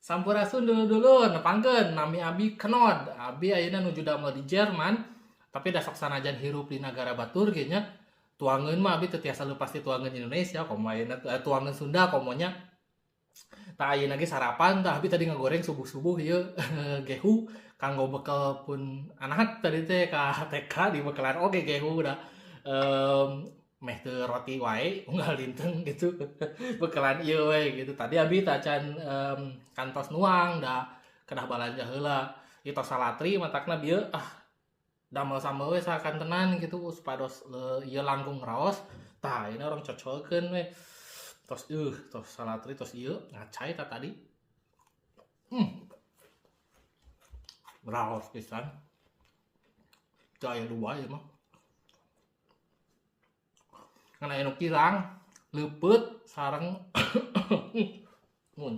Sampurasun dulu nepangkeun nami abi kenod. Abi ayeuna nuju damel di Jerman, tapi da sok sanajan hirup di negara batur ge nya. Tuangeun mah abi teu tiasa leupas ti tuangeun Indonesia, komo ayeuna tuangeun Sunda komonya. Tah ayeuna ge sarapan tah abi tadi ngagoreng subuh-subuh ieu gehu kanggo bekel pun anak tadi teh ka TK dibekalan oge gehu da meh teu roti wae unggal dinten gitu. Bekalan ieu we gitu. Tadi abi tacan kantos nuang da kedah balanja heula. Ieu tos salatri matakna bieu damel sambel we sakantenan gitu supados ieu langkung raos. Tah ini orang cocokeun we. Tos salatri tos ieu ngacai ta tadi. Raos pisan. Teu aya dua ieu mah. Kan aya nu kirang, leupeut sareng muncul